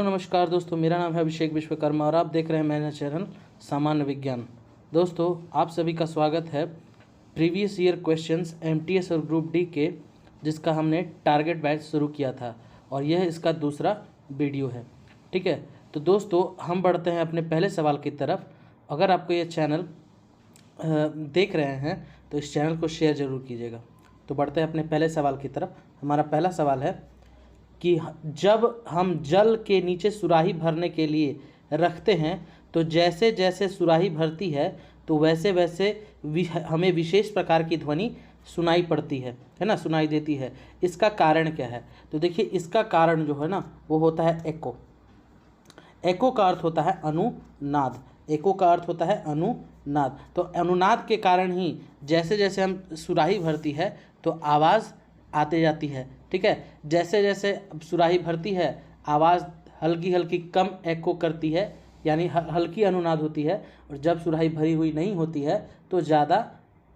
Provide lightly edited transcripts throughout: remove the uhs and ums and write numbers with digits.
नमस्कार दोस्तों, मेरा नाम है अभिषेक विश्वकर्मा और आप देख रहे हैं मेरा चैनल सामान्य विज्ञान। दोस्तों, आप सभी का स्वागत है प्रीवियस ईयर क्वेश्चंस एमटीएस और ग्रुप डी के, जिसका हमने टारगेट बैच शुरू किया था और यह इसका दूसरा वीडियो है। ठीक है, तो दोस्तों हम बढ़ते हैं अपने पहले सवाल की तरफ। अगर आपको ये चैनल देख रहे हैं तो इस चैनल को शेयर ज़रूर कीजिएगा। तो बढ़ते हैं अपने पहले सवाल की तरफ। हमारा पहला सवाल है कि जब हम जल के नीचे सुराही भरने के लिए रखते हैं तो जैसे जैसे सुराही भरती है तो वैसे वैसे हमें विशेष प्रकार की ध्वनि सुनाई पड़ती है ना, सुनाई देती है। इसका कारण क्या है? तो देखिए, इसका कारण जो है ना वो होता है एको। एको का अर्थ होता है अनुनाद। एको का अर्थ होता है अनुनाद। तो अनुनाद के कारण ही जैसे जैसे हम सुराही भरती है तो आवाज़ आते जाती है। ठीक है, जैसे जैसे सुराही भरती है आवाज़ हल्की हल्की कम एको करती है, यानी हल्की अनुनाद होती है। और जब सुराही भरी हुई नहीं होती है तो ज़्यादा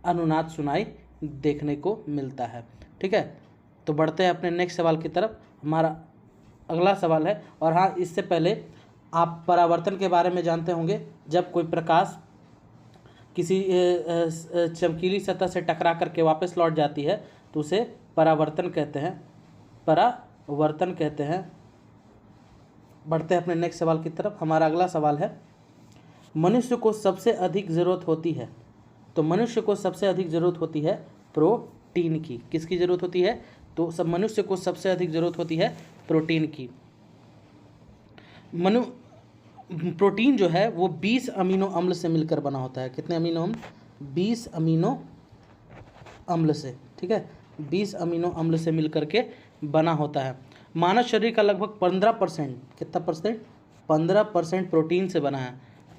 अनुनाद सुनाई देखने को मिलता है। ठीक है, तो बढ़ते हैं अपने नेक्स्ट सवाल की तरफ। हमारा अगला सवाल है, और हाँ, इससे पहले आप परावर्तन के बारे में जानते होंगे। जब कोई प्रकाश किसी चमकीली सतह से टकरा करके वापस लौट जाती है तो उसे परावर्तन कहते हैं। परावर्तन कहते हैं। बढ़ते हैं अपने नेक्स्ट सवाल की तरफ। हमारा अगला सवाल है, मनुष्य को सबसे अधिक ज़रूरत होती है। तो मनुष्य को सबसे अधिक ज़रूरत होती है प्रोटीन की। किसकी ज़रूरत होती है? तो सब मनुष्य को सबसे अधिक ज़रूरत होती है प्रोटीन की। प्रोटीन जो है वो 20 अमीनो अम्ल से मिलकर बना होता है। कितने अमीनो अम्ल? 20 अमीनो अम्ल से। ठीक है, 20 अमीनो अम्ल से मिलकर के बना होता है। मानव शरीर का लगभग 15%, कितना परसेंट? 15% प्रोटीन से बना है।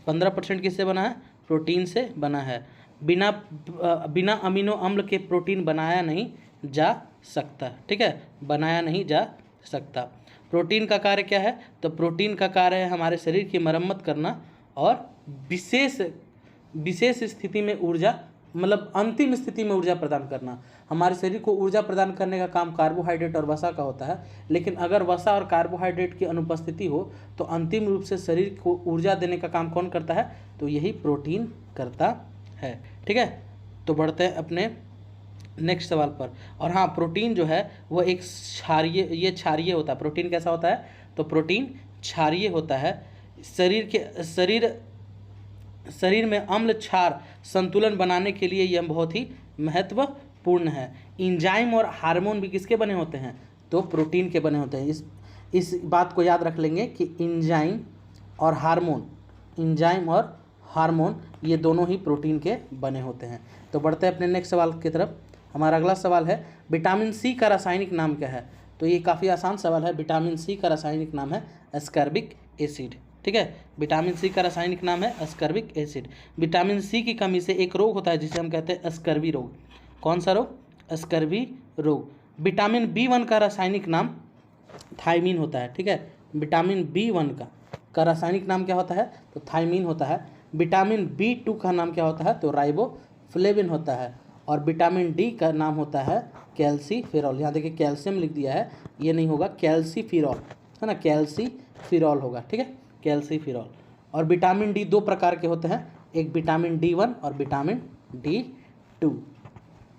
15% किससे बना है? प्रोटीन से बना है। बिना अमीनो अम्ल के प्रोटीन बनाया नहीं जा सकता। ठीक है, बनाया नहीं जा सकता। प्रोटीन का कार्य क्या है? तो प्रोटीन का कार्य है हमारे शरीर की मरम्मत करना और विशेष स्थिति में ऊर्जा, मतलब अंतिम स्थिति में ऊर्जा प्रदान करना। हमारे शरीर को ऊर्जा प्रदान करने का काम कार्बोहाइड्रेट और वसा का होता है, लेकिन अगर वसा और कार्बोहाइड्रेट की अनुपस्थिति हो तो अंतिम रूप से शरीर को ऊर्जा देने का काम कौन करता है? तो यही प्रोटीन करता है। ठीक है, तो बढ़ते हैं अपने नेक्स्ट सवाल पर। और हाँ, प्रोटीन जो है वो एक क्षारीय होता है। प्रोटीन कैसा होता है? तो प्रोटीन क्षारीय होता है। शरीर में अम्ल क्षार संतुलन बनाने के लिए यह बहुत ही महत्वपूर्ण है। इंजाइम और हार्मोन भी किसके बने होते हैं? तो प्रोटीन के बने होते हैं। इस बात को याद रख लेंगे कि इंजाइम और हार्मोन ये दोनों ही प्रोटीन के बने होते हैं। तो बढ़ते हैं अपने नेक्स्ट सवाल की तरफ। हमारा अगला सवाल है, विटामिन सी का रासायनिक नाम क्या है? तो ये काफ़ी आसान सवाल है। विटामिन सी का रासायनिक नाम है एस्कॉर्बिक एसिड। ठीक है, विटामिन सी का रासायनिक नाम है एस्कॉर्बिक एसिड। विटामिन सी की कमी से एक रोग होता है जिसे हम कहते हैं स्कर्वी रोग। कौन सा रोग? स्कर्वी रोग। विटामिन B1 का रासायनिक नाम थायमीन होता है। ठीक है, विटामिन B1 का रासायनिक नाम क्या होता है? तो थायमीन होता है। विटामिन B2 का नाम क्या होता है? तो राइबोफ्लेविन होता है। और विटामिन डी का नाम होता है कैल्सीफेरॉल। यहाँ देखिए कैल्शियम लिख दिया है, ये नहीं होगा, कैल्सीफेरॉल है ना, कैल्सीफेरॉल होगा। ठीक है, कैल्सीफेरॉल। और विटामिन डी दो प्रकार के होते हैं, एक विटामिन D1 और विटामिन D2।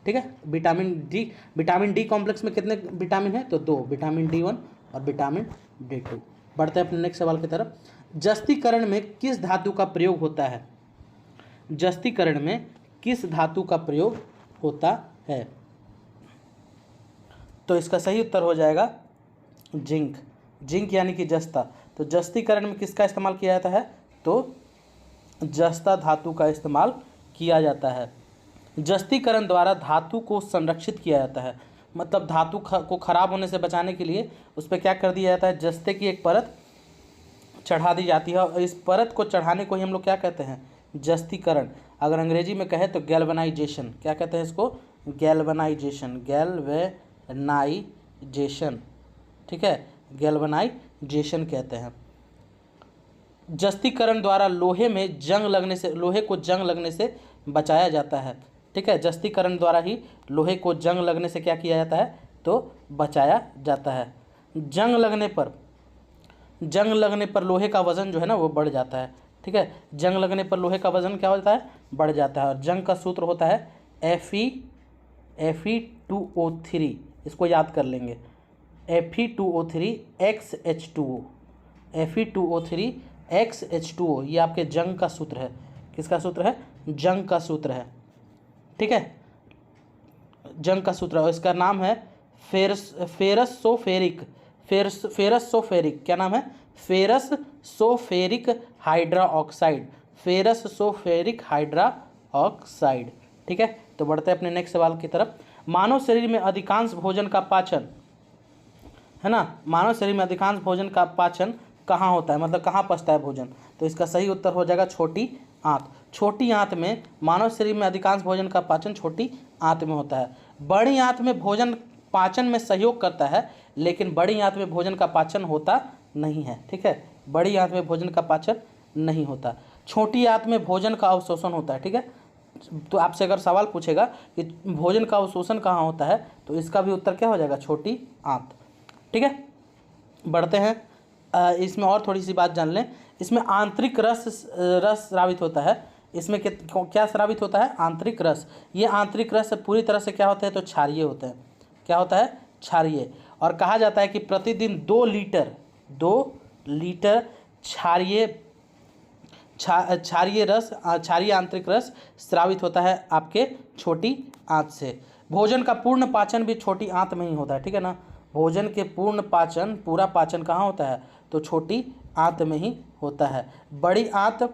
ठीक है, विटामिन डी कॉम्प्लेक्स में कितने विटामिन है? तो 2, विटामिन D1 और विटामिन D2। बढ़ते हैं अपने नेक्स्ट सवाल की तरफ। जस्तीकरण में किस धातु का प्रयोग होता है? जस्तीकरण में किस धातु का प्रयोग होता है? तो इसका सही उत्तर हो जाएगा जिंक। जिंक यानी कि जस्ता। तो जस्तीकरण में किसका इस्तेमाल किया जाता है? तो जस्ता धातु का इस्तेमाल किया जाता है। जस्तीकरण द्वारा धातु को संरक्षित किया जाता है। मतलब धातु को खराब होने से बचाने के लिए उस पर क्या कर दिया जाता है? जस्ते की एक परत चढ़ा दी जाती है और इस परत को चढ़ाने को ही हम लोग क्या कहते हैं? जस्तीकरण। अगर अंग्रेजी में कहे तो गैल्वेनाइजेशन। क्या कहते हैं इसको? गैल्वेनाइजेशन। ठीक है, गैल्वेनाइजेशन कहते हैं। जस्तीकरण द्वारा लोहे को जंग लगने से बचाया जाता है। ठीक है, जस्तीकरण द्वारा ही लोहे को जंग लगने से क्या किया जाता है? तो बचाया जाता है। जंग लगने पर जंग लगने पर लोहे का वजन जो है ना वो बढ़ जाता है। ठीक है, जंग लगने पर लोहे का वजन क्या होता है, बढ़ जाता है। और जंग का सूत्र होता है Fe2O3, इसको याद कर लेंगे, Fe2O3 XH2O, Fe2O3 XH2O, ये आपके जंग का सूत्र है। किसका सूत्र है, जंग का सूत्र है। ठीक है, जंग का सूत्र है और इसका नाम है फेरसोफेरिक, फेरसोफेरिक, क्या नाम है, फेरसोफेरिक हाइड्रा ऑक्साइड, फेरसोफेरिक हाइड्रा ऑक्साइड। ठीक है, तो बढ़ते हैं अपने नेक्स्ट सवाल की तरफ। मानव शरीर में अधिकांश भोजन का पाचन, है ना, मानव शरीर में अधिकांश भोजन का पाचन कहाँ होता है, मतलब कहाँ पचता है भोजन। तो इसका सही उत्तर हो जाएगा छोटी आंत। छोटी आंत में मानव शरीर में अधिकांश भोजन का पाचन छोटी आंत में होता है। बड़ी आंत में भोजन पाचन में सहयोग करता है, लेकिन बड़ी आंत में भोजन का पाचन होता नहीं है। ठीक है, बड़ी आंत में भोजन का पाचन नहीं होता। छोटी आंत में भोजन का अवशोषण होता है। ठीक है, तो आपसे अगर सवाल पूछेगा कि भोजन का अवशोषण कहाँ होता है, तो इसका भी उत्तर क्या हो जाएगा, छोटी आंत। ठीक है, बढ़ते हैं। इसमें और थोड़ी सी बात जान लें। इसमें आंतरिक रस स्रावित होता है। इसमें क्या स्रावित होता है, आंतरिक रस। ये आंतरिक रस पूरी तरह से क्या होते हैं, तो क्षारीय होते हैं। क्या होता है, क्षारीय। और कहा जाता है कि प्रतिदिन 2 लीटर क्षारीय आंतरिक रस स्रावित होता है आपके छोटी आंत से। भोजन का पूर्ण पाचन भी छोटी आंत में ही होता है। ठीक है ना, भोजन के पूर्ण पाचन, पूरा पाचन कहाँ होता है, तो छोटी आंत में ही होता है। बड़ी आंत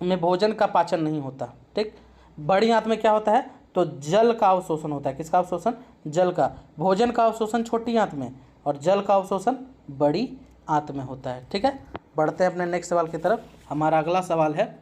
में भोजन का पाचन नहीं होता। ठीक, बड़ी आंत में क्या होता है, तो जल का अवशोषण होता है। किसका अवशोषण, जल का। भोजन का अवशोषण छोटी आंत में और जल का अवशोषण बड़ी आंत में होता है। ठीक है, बढ़ते हैं अपने नेक्स्ट सवाल की तरफ। हमारा अगला सवाल है,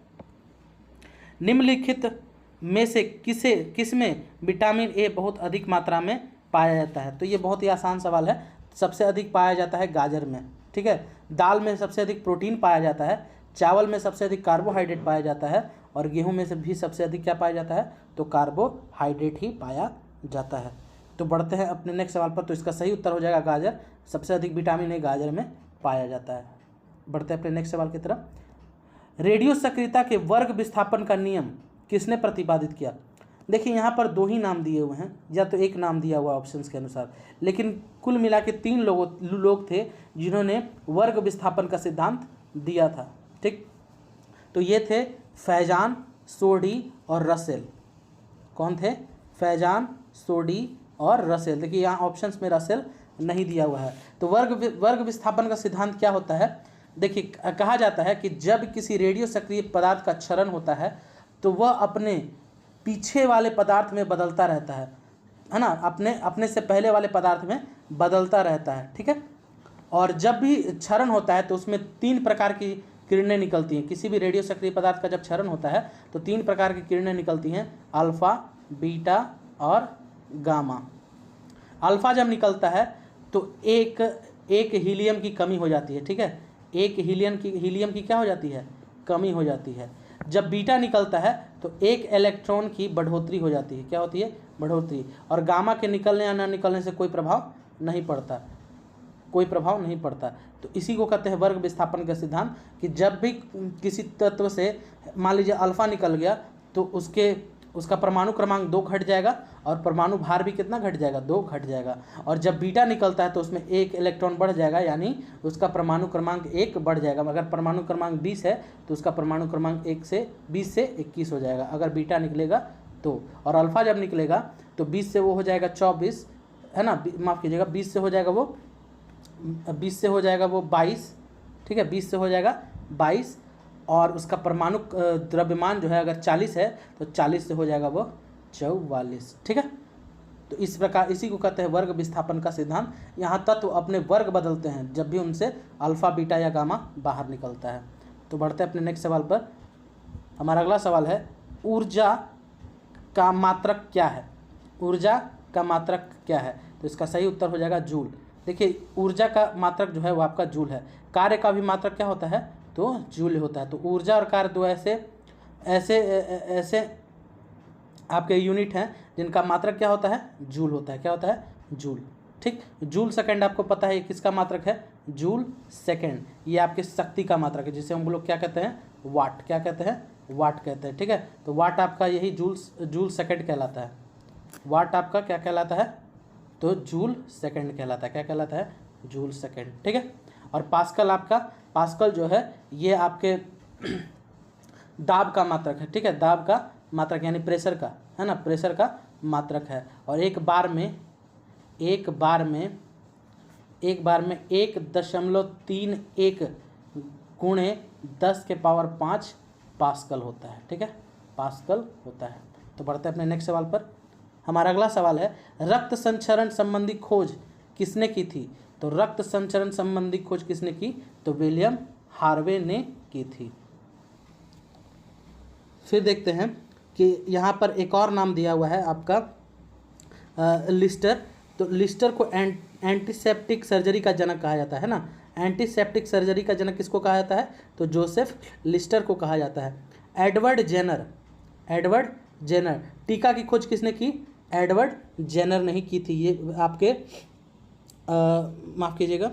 निम्नलिखित में से किसमें विटामिन ए बहुत अधिक मात्रा में पाया जाता है। तो ये बहुत ही आसान सवाल है। सबसे अधिक पाया जाता है गाजर में। ठीक है, दाल में सबसे अधिक प्रोटीन पाया जाता है, चावल में सबसे अधिक कार्बोहाइड्रेट पाया जाता है, और गेहूं में से भी सबसे अधिक क्या पाया जाता है, तो कार्बोहाइड्रेट ही पाया जाता है। तो बढ़ते हैं अपने नेक्स्ट सवाल पर। तो इसका सही उत्तर हो जाएगा गाजर। सबसे अधिक विटामिन ए गाजर में पाया जाता है। बढ़ते हैं अपने नेक्स्ट सवाल की तरफ। रेडियो सक्रियता के वर्ग विस्थापन का नियम किसने प्रतिपादित किया। देखिए यहाँ पर 2 ही नाम दिए हुए हैं, या तो एक नाम दिया हुआ ऑप्शंस के अनुसार, लेकिन कुल मिला के 3 लोग थे जिन्होंने वर्ग विस्थापन का सिद्धांत दिया था। ठीक, तो ये थे फैजान, सोडी और रसेल। कौन थे, फैजान, सोडी और रसेल। देखिए यहाँ ऑप्शंस में रसेल नहीं दिया हुआ है। तो वर्ग विस्थापन का सिद्धांत क्या होता है, देखिए कहा जाता है कि जब किसी रेडियो सक्रिय पदार्थ का क्षरण होता है तो वह अपने पीछे वाले पदार्थ में बदलता रहता है ना, अपने से पहले वाले पदार्थ में बदलता रहता है। ठीक है, और जब भी क्षरण होता है तो उसमें 3 प्रकार की किरणें निकलती हैं। किसी भी रेडियो सक्रिय पदार्थ का जब क्षरण होता है तो 3 प्रकार की किरणें निकलती हैं, अल्फ़ा, बीटा और गामा। अल्फ़ा जब निकलता है तो एक हीलियम की कमी हो जाती है। ठीक है, एक हीलियम की क्या हो जाती है, कमी हो जाती है। जब बीटा निकलता है तो 1 इलेक्ट्रॉन की बढ़ोतरी हो जाती है। क्या होती है, बढ़ोतरी। और गामा के निकलने या न निकलने से कोई प्रभाव नहीं पड़ता, कोई प्रभाव नहीं पड़ता। तो इसी को कहते हैं वर्ग विस्थापन का सिद्धांत, कि जब भी किसी तत्व से मान लीजिए अल्फा निकल गया तो उसका परमाणु क्रमांक 2 घट जाएगा और परमाणु भार भी कितना घट जाएगा, 2 घट जाएगा। और जब बीटा निकलता है तो उसमें 1 इलेक्ट्रॉन बढ़ जाएगा, यानी उसका परमाणु क्रमांक 1 बढ़ जाएगा। अगर परमाणु क्रमांक 20 है तो उसका परमाणु क्रमांक 20 से 21 हो जाएगा अगर बीटा निकलेगा तो। और अल्फा जब निकलेगा तो 20 से वो हो जाएगा 24, है ना, माफ़ कीजिएगा, 20 से हो जाएगा वो 22। ठीक है, 20 से हो जाएगा 22, और उसका परमाणु द्रव्यमान जो है अगर 40 है तो 40 से हो जाएगा वो 44। ठीक है, तो इस प्रकार इसी को कहते हैं वर्ग विस्थापन का सिद्धांत। यहाँ तत्व अपने वर्ग बदलते हैं जब भी उनसे अल्फा, बीटा या गामा बाहर निकलता है। तो बढ़ते हैं अपने नेक्स्ट सवाल पर। हमारा अगला सवाल है, ऊर्जा का मात्रक क्या है। ऊर्जा का मात्रक क्या है, तो इसका सही उत्तर हो जाएगा जूल। देखिए ऊर्जा का मात्रक जो है वो आपका जूल है। कार्य का भी मात्रक क्या होता है, तो जूल होता है। तो ऊर्जा और कार्य 2 ऐसे आपके यूनिट हैं जिनका मात्रक क्या होता है, जूल होता है। क्या होता है, जूल। ठीक। जूल सेकंड आपको पता है किसका मात्रक है, जूल सेकंड, ये आपके शक्ति का मात्रक है, जिसे हम लोग क्या कहते हैं, वाट, क्या कहते हैं, वाट कहते हैं, ठीक है। तो वाट आपका यही जूल सेकंड कहलाता है, वाट आपका क्या कहलाता है, तो जूल सेकंड कहलाता है, क्या कहलाता है, जूल सेकंड, ठीक है। और पास्कल आपका, पास्कल जो है ये आपके दाब का मात्रक है, ठीक है, दाब का मात्रक यानी प्रेशर का, है ना, प्रेशर का मात्रक है। और एक बार में 1.31 गुणे 10 के पावर 5 पास्कल होता है, ठीक है, पास्कल होता है। तो बढ़ते हैं अपने नेक्स्ट सवाल पर। हमारा अगला सवाल है, रक्त संचरण संबंधी खोज किसने की थी। तो रक्त संचरण संबंधी खोज किसने की, तो विलियम हार्वे ने की थी। फिर देखते हैं कि यहाँ पर एक और नाम दिया हुआ है आपका लिस्टर। तो लिस्टर को एंटीसेप्टिक सर्जरी का जनक कहा जाता है ना, एंटीसेप्टिक सर्जरी का जनक किसको कहा जाता है, तो जोसेफ लिस्टर को कहा जाता है। एडवर्ड जेनर टीका की खोज किसने की, एडवर्ड जेनर ने ही की थी। ये आपके माफ़ कीजिएगा,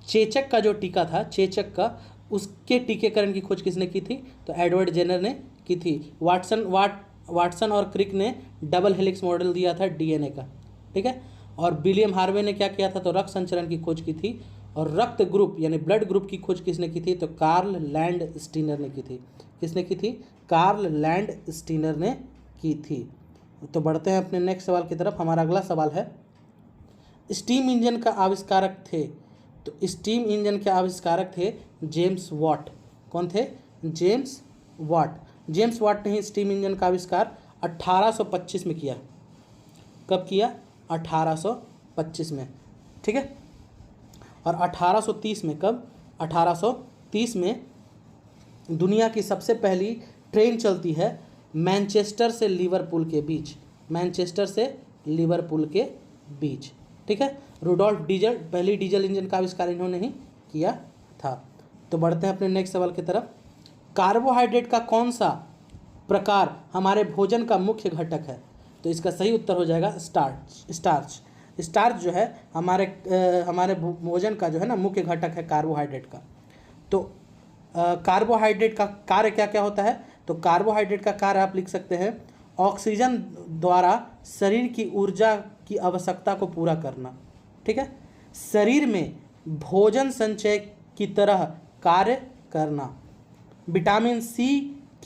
चेचक का जो टीका था, चेचक का, उसके टीकेकरण की खोज किसने की थी, तो एडवर्ड जेनर ने की थी। वाटसन और क्रिक ने डबल हेलिक्स मॉडल दिया था डीएनए का, ठीक है। और विलियम हार्वे ने क्या किया था, तो रक्त संचरण की खोज की थी। और रक्त ग्रुप यानी ब्लड ग्रुप की खोज किसने की थी, तो कार्ल लैंड स्टीनर ने की थी। किसने की थी, कार्ल लैंड स्टीनर ने की थी। तो बढ़ते हैं अपने नेक्स्ट सवाल की तरफ। हमारा अगला सवाल है, स्टीम इंजन का आविष्कारक थे। तो स्टीम इंजन के आविष्कारक थे जेम्स वाट। कौन थे, जेम्स वाट। जेम्स वाट ने ही स्टीम इंजन का आविष्कार 1825 में किया। कब किया, 1825 में, ठीक है। और 1830 में, कब, 1830 में दुनिया की सबसे पहली ट्रेन चलती है मैनचेस्टर से लिवरपूल के बीच, मैनचेस्टर से लिवरपूल के बीच, ठीक है। रुडोल्फ डीजल, पहली डीजल इंजन का आविष्कार इन्होंने ही किया था। तो बढ़ते हैं अपने नेक्स्ट सवाल की तरफ। कार्बोहाइड्रेट का कौन सा प्रकार हमारे भोजन का मुख्य घटक है। तो इसका सही उत्तर हो जाएगा स्टार्च जो है हमारे भोजन का जो है ना मुख्य घटक है कार्बोहाइड्रेट का। तो कार्बोहाइड्रेट का कार्य क्या क्या होता है, तो कार्बोहाइड्रेट का कार्य आप लिख सकते हैं, ऑक्सीजन द्वारा शरीर की ऊर्जा की आवश्यकता को पूरा करना, ठीक है। शरीर में भोजन संचय की तरह कार्य करना, विटामिन सी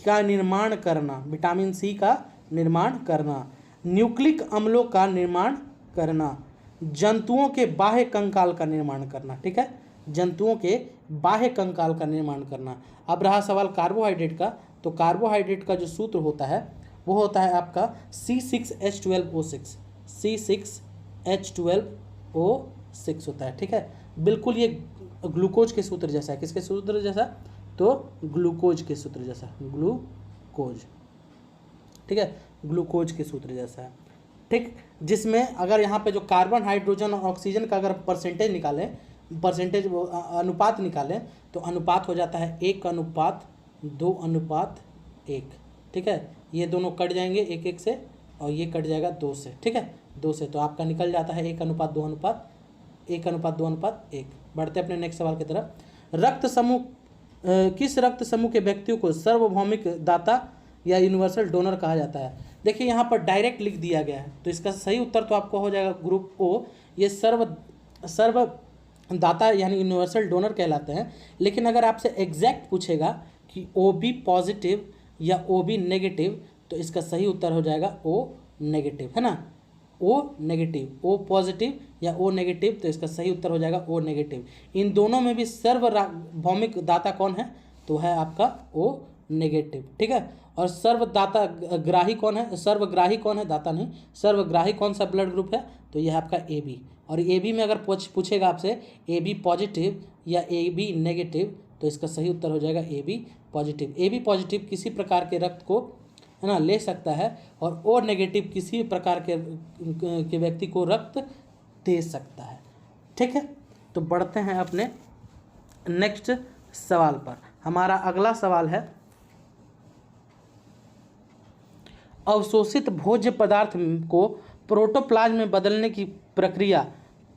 का निर्माण करना, विटामिन सी का निर्माण करना, न्यूक्लिक अम्लों का निर्माण करना, जंतुओं के बाह्य कंकाल का निर्माण करना, ठीक है, जंतुओं के बाह्य कंकाल का निर्माण करना। अब रहा सवाल कार्बोहाइड्रेट का। तो कार्बोहाइड्रेट का जो सूत्र होता है वो होता है आपका C6H12O6, C6H12O6 होता है, ठीक है। बिल्कुल ये ग्लूकोज के सूत्र जैसा है। किसके सूत्र जैसा, तो ग्लूकोज के सूत्र जैसा, ग्लूकोज, ठीक है, ग्लूकोज के सूत्र जैसा है, ठीक। जिसमें अगर यहाँ पे जो कार्बन, हाइड्रोजन और ऑक्सीजन का अगर परसेंटेज निकालें, अनुपात निकालें, तो अनुपात हो जाता है 1:2:1, ठीक है। ये दोनों कट जाएंगे 1:1 से और ये कट जाएगा 2 से, ठीक है, 2 से। तो आपका निकल जाता है 1:2:1। बढ़ते अपने नेक्स्ट सवाल की तरफ। रक्त समूह, किस रक्त समूह के व्यक्तियों को सार्वभौमिक दाता या यूनिवर्सल डोनर कहा जाता है। देखिए यहाँ पर डायरेक्ट लिख दिया गया है, तो इसका सही उत्तर तो आपको हो जाएगा ग्रुप ओ। ये सर्व दाता यानी यूनिवर्सल डोनर कहलाते हैं। लेकिन अगर आपसे एग्जैक्ट पूछेगा कि OB पॉजिटिव या OB नेगेटिव, तो इसका सही उत्तर हो जाएगा O नेगेटिव, है ना, O नेगेटिव। O पॉजिटिव या O नेगेटिव, तो इसका सही उत्तर हो जाएगा O नेगेटिव। इन दोनों में भी सार्वभौमिक दाता कौन है, तो है आपका O नेगेटिव, ठीक है। और सर्वग्राही कौन है, सर्वग्राही कौन है, दाता नहीं, सर्वग्राही कौन सा ब्लड ग्रुप है, तो यह है आपका AB। और AB में अगर पूछेगा आपसे AB पॉजिटिव या AB नेगेटिव, तो इसका सही उत्तर हो जाएगा AB पॉजिटिव। AB पॉजिटिव किसी प्रकार के रक्त को, है ना, ले सकता है, और O नेगेटिव किसी प्रकार के व्यक्ति को रक्त दे सकता है, ठीक है। तो बढ़ते हैं अपने नेक्स्ट सवाल पर। हमारा अगला सवाल है, अवशोषित भोज्य पदार्थ को प्रोटोप्लाज्म में बदलने की प्रक्रिया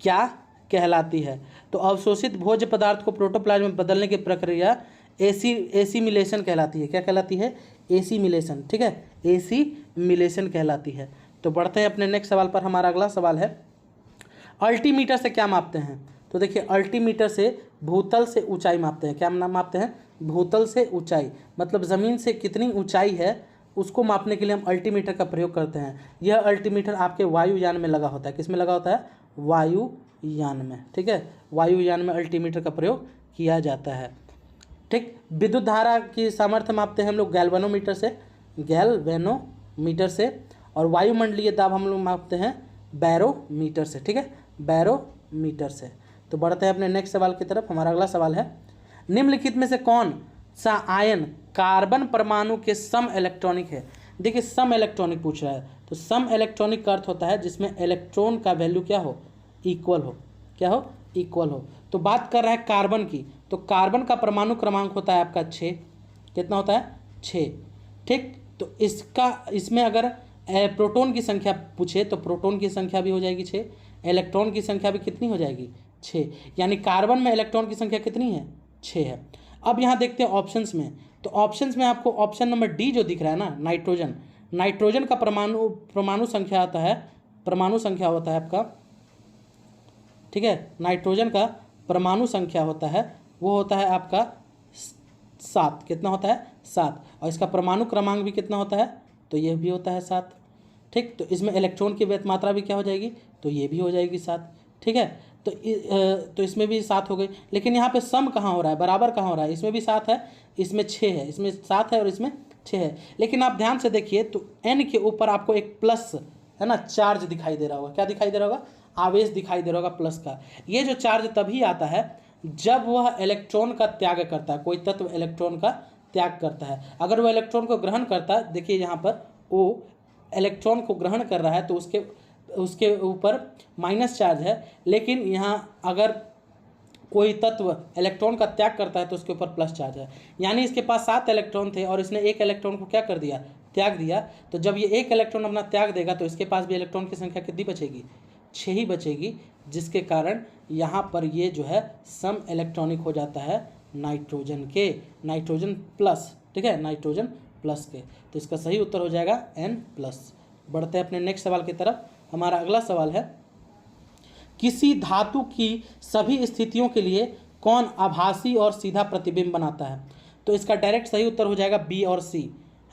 क्या कहलाती है? तो अवशोषित भोज्य पदार्थ को प्रोटोप्लाज्म में बदलने की प्रक्रिया एसिमिलेशन कहलाती है। क्या कहलाती है? एसिमिलेशन। ठीक है, एसिमिलेशन कहलाती है। तो बढ़ते हैं अपने नेक्स्ट सवाल पर। हमारा अगला सवाल है, अल्टीमीटर से क्या मापते हैं? तो देखिए, अल्टीमीटर से भूतल से ऊंचाई मापते हैं। क्या नाम मापते हैं? भूतल से ऊंचाई, मतलब ज़मीन से कितनी ऊंचाई है उसको मापने के लिए हम अल्टीमीटर का प्रयोग करते हैं। यह अल्टीमीटर आपके वायुयान में लगा होता है। किस में लगा होता है? वायुयान में। ठीक है, वायुयान में अल्टीमीटर का प्रयोग किया जाता है। ठीक, विद्युत धारा की सामर्थ्य मापते हैं हम लोग गैल्वेनोमीटर से, गैल्वेनोमीटर से। और वायुमंडलीय दाब हम लोग मापते हैं बैरोमीटर से। ठीक है, बैरोमीटर से। तो बढ़ते हैं अपने नेक्स्ट सवाल की तरफ। हमारा अगला सवाल है, निम्नलिखित में से कौन सा आयन कार्बन परमाणु के सम इलेक्ट्रॉनिक है? देखिए, सम इलेक्ट्रॉनिक पूछ रहा है, तो सम इलेक्ट्रॉनिक का अर्थ होता है जिसमें इलेक्ट्रॉन का वैल्यू क्या हो? इक्वल हो। क्या हो? इक्वल हो। तो बात कर रहा है कार्बन की, तो कार्बन का परमाणु क्रमांक होता है आपका 6। कितना होता है? 6। ठीक, तो इसमें अगर प्रोटॉन की संख्या पूछे तो प्रोटॉन की संख्या भी हो जाएगी 6, इलेक्ट्रॉन की संख्या भी कितनी हो जाएगी? 6। यानी कार्बन में इलेक्ट्रॉन की संख्या कितनी है? 6 है। अब यहाँ देखते हैं ऑप्शंस में, तो ऑप्शंस में आपको ऑप्शन नंबर डी जो दिख रहा है ना, नाइट्रोजन, नाइट्रोजन का परमाणु संख्या आता है, परमाणु संख्या होता है आपका, ठीक है, नाइट्रोजन का परमाणु संख्या होता है वो होता है आपका 7। कितना होता है? 7। और इसका परमाणु क्रमांक भी कितना होता है? तो ये भी होता है 7। ठीक, तो इसमें इलेक्ट्रॉन की वैध मात्रा भी क्या हो जाएगी? तो ये भी हो जाएगी 7। ठीक है, तो इसमें भी 7 हो गई। लेकिन यहाँ पे सम कहाँ हो रहा है? बराबर कहाँ हो रहा है? इसमें भी 7 है, इसमें 6 है, इसमें 7 है और इसमें 6 है। लेकिन आप ध्यान से देखिए तो n के ऊपर आपको एक प्लस है ना चार्ज दिखाई दे रहा होगा। क्या दिखाई दे रहा होगा? आवेश दिखाई दे रहा होगा प्लस का। ये जो चार्ज तभी आता है जब वह इलेक्ट्रॉन का त्याग करता है, कोई तत्व इलेक्ट्रॉन का त्याग करता है। अगर वह इलेक्ट्रॉन को ग्रहण करता है, देखिए यहाँ पर वो इलेक्ट्रॉन को ग्रहण कर रहा है तो उसके ऊपर माइनस चार्ज है। लेकिन यहाँ अगर कोई तत्व इलेक्ट्रॉन का त्याग करता है तो उसके ऊपर प्लस चार्ज है। यानी इसके पास 7 इलेक्ट्रॉन थे और इसने एक इलेक्ट्रॉन को क्या कर दिया? त्याग दिया। तो जब ये एक इलेक्ट्रॉन अपना त्याग देगा तो इसके पास भी इलेक्ट्रॉन की संख्या कितनी बचेगी? 6 ही बचेगी, जिसके कारण यहाँ पर ये जो है सम इलेक्ट्रॉनिक हो जाता है नाइट्रोजन के, नाइट्रोजन प्लस। ठीक है, नाइट्रोजन प्लस के। तो इसका सही उत्तर हो जाएगा N+। बढ़ते हैं अपने नेक्स्ट सवाल की तरफ। हमारा अगला सवाल है, किसी धातु की सभी स्थितियों के लिए कौन आभासी और सीधा प्रतिबिंब बनाता है? तो इसका डायरेक्ट सही उत्तर हो जाएगा बी और सी,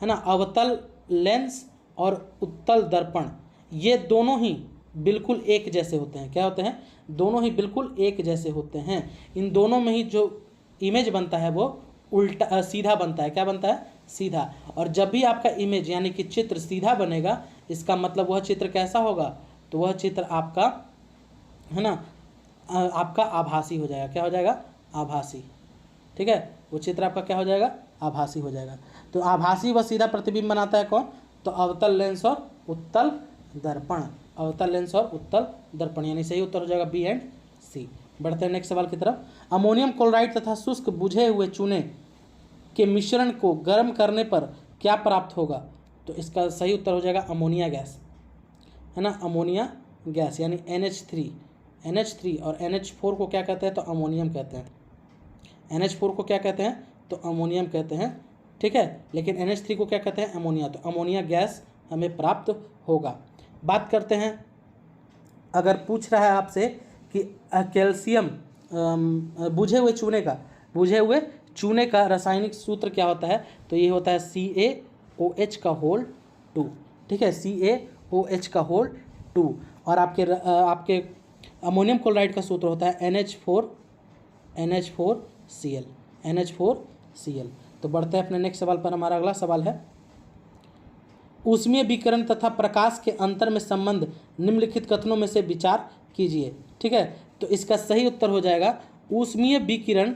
है ना। अवतल लेंस और उत्तल दर्पण, ये दोनों ही बिल्कुल एक जैसे होते हैं। क्या होते हैं? दोनों ही बिल्कुल एक जैसे होते हैं। इन दोनों में ही जो इमेज बनता है वो उल्टा सीधा बनता है। क्या बनता है? सीधा। और जब भी आपका इमेज यानी कि चित्र सीधा बनेगा, इसका मतलब वह चित्र कैसा होगा? तो वह चित्र आपका, है ना, आपका आभासी हो जाएगा। क्या हो जाएगा? आभासी। ठीक है, वो चित्र आपका क्या हो जाएगा? आभासी हो जाएगा। तो आभासी व सीधा प्रतिबिंब बनाता है कौन? तो अवतल लेंस और उत्तल दर्पण। अवतल लेंस और उत्तल दर्पण, यानी सही उत्तर हो जाएगा बी एंड सी। बढ़ते हैं नेक्स्ट सवाल की तरफ। अमोनियम क्लोराइड तथा शुष्क बुझे हुए चूने के मिश्रण को गर्म करने पर क्या प्राप्त होगा? तो इसका सही उत्तर हो जाएगा अमोनिया गैस, है ना, अमोनिया गैस, यानी NH3 और NH4 को क्या कहते हैं? तो अमोनियम कहते हैं। NH4 को क्या कहते हैं? तो अमोनियम कहते हैं। ठीक है, लेकिन NH3 को क्या कहते हैं? अमोनिया। तो अमोनिया गैस हमें प्राप्त होगा। बात करते हैं, अगर पूछ रहा है आपसे कि कैल्शियम बुझे हुए चूने का रासायनिक सूत्र क्या होता है? तो ये होता है CaOH का होल 2। ठीक है, CaOH का होल 2। और आपके अमोनियम क्लोराइड का सूत्र होता है NH4Cl। तो बढ़ते हैं अपने नेक्स्ट सवाल पर। हमारा अगला सवाल है, ऊष्मीय विकिरण तथा प्रकाश के अंतर में संबंध निम्नलिखित कथनों में से विचार कीजिए। ठीक है, तो इसका सही उत्तर हो जाएगा ऊष्मीय विकिरण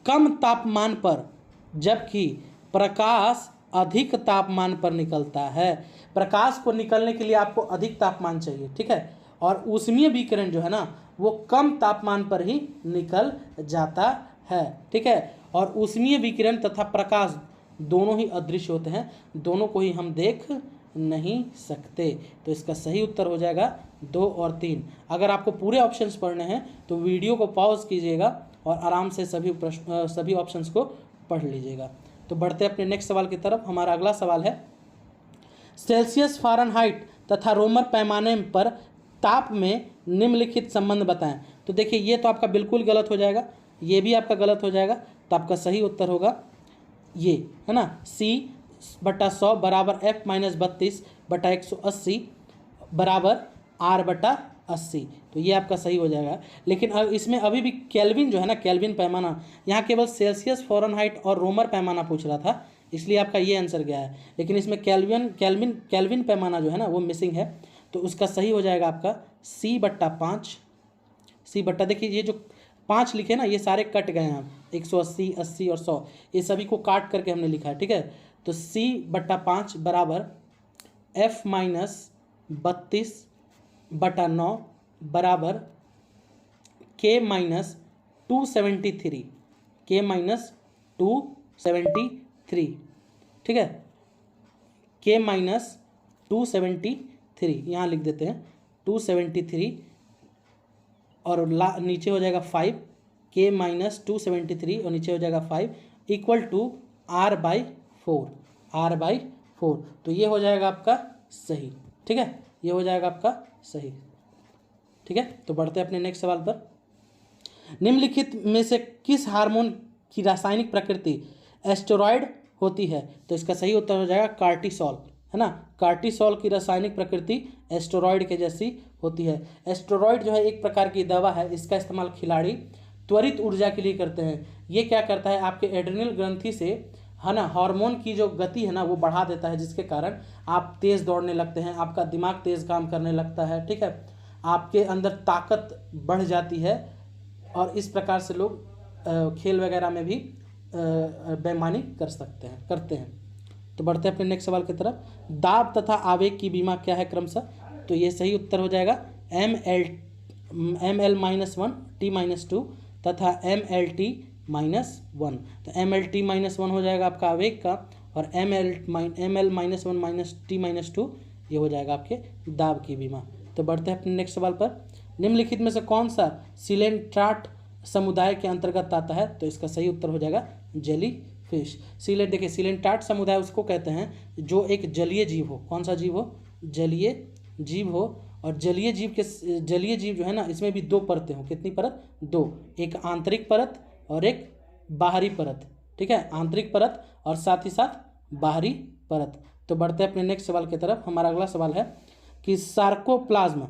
कम तापमान पर जबकि प्रकाश अधिक तापमान पर निकलता है। प्रकाश को निकलने के लिए आपको अधिक तापमान चाहिए। ठीक है, और ऊष्मीय विकिरण जो है ना वो कम तापमान पर ही निकल जाता है। ठीक है, और ऊष्मीय विकिरण तथा प्रकाश दोनों ही अदृश्य होते हैं, दोनों को ही हम देख नहीं सकते। तो इसका सही उत्तर हो जाएगा 2 और 3। अगर आपको पूरे ऑप्शंस पढ़ने हैं तो वीडियो को पॉज कीजिएगा और आराम से सभी ऑप्शंस को पढ़ लीजिएगा। तो बढ़ते अपने नेक्स्ट सवाल की तरफ। हमारा अगला सवाल है, सेल्सियस, फ़ारेनहाइट तथा रोमर पैमाने पर ताप में निम्नलिखित संबंध बताएं। तो देखिए ये तो आपका बिल्कुल गलत हो जाएगा, ये भी आपका गलत हो जाएगा। तो आपका सही उत्तर होगा ये, है ना, C/100 बराबर F-32/180 बराबर R/80। तो ये आपका सही हो जाएगा। लेकिन अब इसमें अभी भी केल्विन जो है ना, केल्विन पैमाना, यहाँ केवल सेल्सियस, फ़ारेनहाइट और रोमर पैमाना पूछ रहा था, इसलिए आपका ये आंसर गया है। लेकिन इसमें केल्विन पैमाना जो है ना वो मिसिंग है। तो उसका सही हो जाएगा आपका C/5। देखिए ये जो 5 लिखे ना ये सारे कट गए हैं, 180, 80 और 100, ये सभी को काट करके हमने लिखा है, ठीक है। तो C/5 बराबर F-32/9 बराबर K-273, K-273, ठीक है, K-273 यहाँ लिख देते हैं 273 और नीचे हो जाएगा 5, K-273 और नीचे हो जाएगा 5 इक्वल टू R/4। तो ये हो जाएगा आपका सही, ठीक है, ये हो जाएगा आपका सही, ठीक है। तो बढ़ते हैं अपने नेक्स्ट सवाल पर। निम्नलिखित में से किस हार्मोन की रासायनिक प्रकृति एस्टेरॉयड होती है? तो इसका सही उत्तर हो जाएगा कार्टिसोल, है ना। कार्टिसोल की रासायनिक प्रकृति एस्टेरॉयड के जैसी होती है। एस्टेरॉयड जो है एक प्रकार की दवा है, इसका इस्तेमाल खिलाड़ी त्वरित ऊर्जा के लिए करते हैं। ये क्या करता है, आपके एड्रिनल ग्रंथि से, है ना, हार्मोन की जो गति है ना वो बढ़ा देता है, जिसके कारण आप तेज़ दौड़ने लगते हैं, आपका दिमाग तेज़ काम करने लगता है, ठीक है, आपके अंदर ताकत बढ़ जाती है और इस प्रकार से लोग खेल वगैरह में भी बेईमानी करते हैं। तो बढ़ते हैं अपने नेक्स्ट सवाल की तरफ। दाब तथा आवेग की बीमा क्या है क्रमशः? तो ये सही उत्तर हो जाएगा ML-1 T-2 तथा MLT-1। तो MLT-1 हो जाएगा आपका आवेग का और ML-1 T-2 ये हो जाएगा आपके दाब की बीमा। तो बढ़ते हैं अपने नेक्स्ट सवाल पर। निम्नलिखित में से कौन सा सिलेंट्राट समुदाय के अंतर्गत आता है? तो इसका सही उत्तर हो जाएगा जेली फिश। देखिए सिलेंट्राट समुदाय उसको कहते हैं जो एक जलीय जीव हो। कौन सा जीव हो? जलीय जीव हो। और जलीय जीव जो है ना, इसमें भी 2 परतें हों। कितनी परत? 2, एक आंतरिक परत और एक बाहरी परत, ठीक है, आंतरिक परत और साथ ही साथ बाहरी परत। तो बढ़ते हैं अपने नेक्स्ट सवाल की तरफ। हमारा अगला सवाल है कि सार्कोप्लाज्म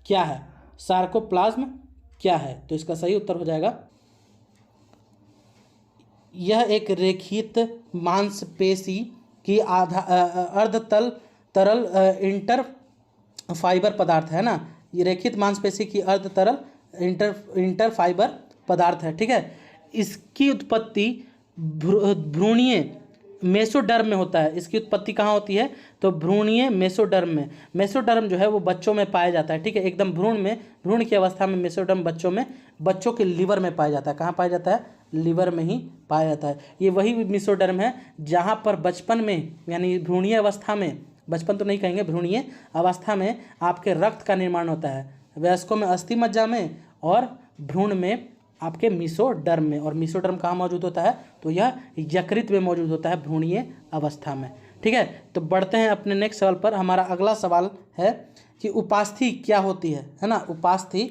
क्या है? सार्कोप्लाज्म क्या है? तो इसका सही उत्तर हो जाएगा, यह एक रेखित मांसपेशी की अर्धतल तरल इंटर फाइबर पदार्थ है ना। ये रेखित मांसपेशी की अर्धतरल इंटर फाइबर पदार्थ है, ठीक है। इसकी उत्पत्ति भ्रूणीय मेसोडर्म में होता है। इसकी उत्पत्ति कहाँ होती है? तो भ्रूणीय मेसोडर्म में। मेसोडर्म जो है वो बच्चों में पाया जाता है, ठीक है, एकदम भ्रूण की अवस्था में मेसोडर्म बच्चों के लीवर में पाया जाता है। कहाँ पाया जाता है? लीवर में ही पाया जाता है। ये वही मेसोडर्म है जहाँ पर बचपन में, यानी भ्रूणीय अवस्था में, बचपन तो नहीं कहेंगे, भ्रूणीय अवस्था में आपके रक्त का निर्माण होता है। वयस्कों में अस्थि मज्जा में और भ्रूण में आपके मेसोडर्म में। और मेसोडर्म कहाँ मौजूद होता है? तो यह यकृत में मौजूद होता है भ्रूणीय अवस्था में, ठीक है। तो बढ़ते हैं अपने नेक्स्ट सवाल पर। हमारा अगला सवाल है कि उपास्थि क्या होती है ना। उपास्थि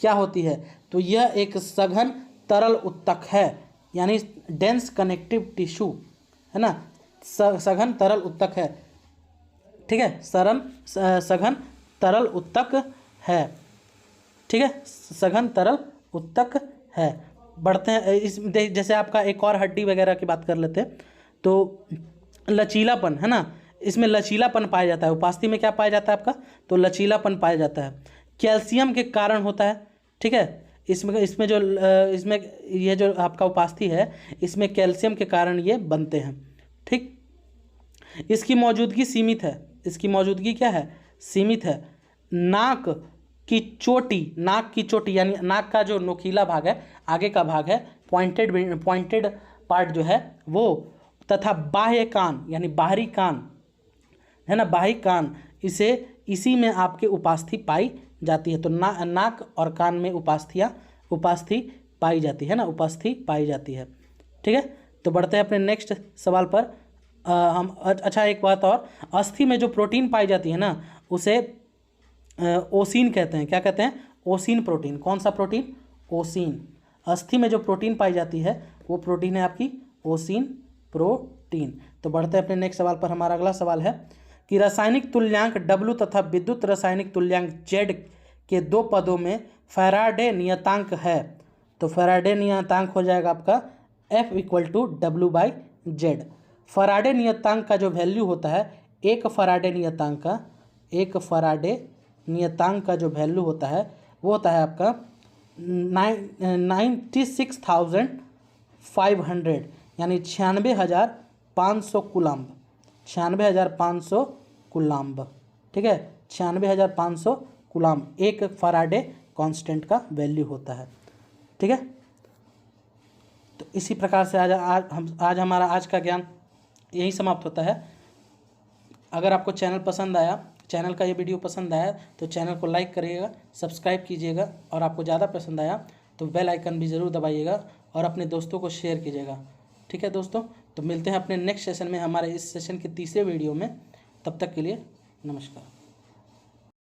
क्या होती है? तो यह एक सघन तरल उत्तक है, यानी डेंस कनेक्टिव टिश्यू, है ना, सघन तरल उत्तक है, ठीक है, सघन तरल उत्तक है, ठीक है, सघन तरल उत्तक है। बढ़ते हैं इस जैसे आपका एक और हड्डी वगैरह की बात कर लेते हैं। तो लचीलापन, है ना, इसमें लचीलापन पाया जाता है। उपास्थि में क्या पाया जाता है आपका? तो लचीलापन पाया जाता है। कैल्शियम के कारण होता है, ठीक है, इसमें ये जो आपका उपास्थि है इसमें कैल्शियम के कारण ये बनते हैं, ठीक। इसकी मौजूदगी सीमित है। इसकी मौजूदगी क्या है? सीमित है। नाक की चोटी यानी नाक का जो नोकीला भाग है, आगे का भाग है, पॉइंटेड पार्ट जो है वो, तथा बाह्य कान यानी बाहरी कान है ना, बाही कान, इसी में आपके उपास्थि पाई जाती है। तो नाक और कान में उपास्थि पाई जाती है ना, उपास्थि पाई जाती है। ठीक है, तो बढ़ते हैं अपने नेक्स्ट सवाल पर। अच्छा एक बात और, अस्थि में जो प्रोटीन पाई जाती है ना उसे ओसीन कहते हैं। क्या कहते हैं? Ossein protein. कौन सा प्रोटीन? ओसीन। अस्थि में जो प्रोटीन पाई जाती है वो प्रोटीन है आपकी ओसीन प्रोटीन। तो बढ़ते हैं अपने नेक्स्ट सवाल पर। हमारा अगला सवाल है कि रासायनिक तुल्यांक W तथा विद्युत रासायनिक तुल्यांक Z के दो पदों में फैराडे नियतांक है। तो फैराडे नियतांक हो जाएगा आपका F = W/Z। फैराडे नियतांक का जो वैल्यू होता है, एक फैराडे नियतांक का जो वैल्यू होता है वो होता है आपका 96,500, यानी 96,500 कूलम्ब। 96,500 कूलम्ब। ठीक है, 96,500 कूलम्ब एक फैराडे कांस्टेंट का वैल्यू होता है। ठीक है, तो इसी प्रकार से आज हमारा आज का ज्ञान यही समाप्त होता है। अगर आपको चैनल का ये वीडियो पसंद आया तो चैनल को लाइक करिएगा, सब्सक्राइब कीजिएगा, और आपको ज़्यादा पसंद आया तो बेल आइकन भी ज़रूर दबाइएगा और अपने दोस्तों को शेयर कीजिएगा। ठीक है दोस्तों, तो मिलते हैं अपने नेक्स्ट सेशन में, हमारे इस सेशन के तीसरे वीडियो में। तब तक के लिए नमस्कार।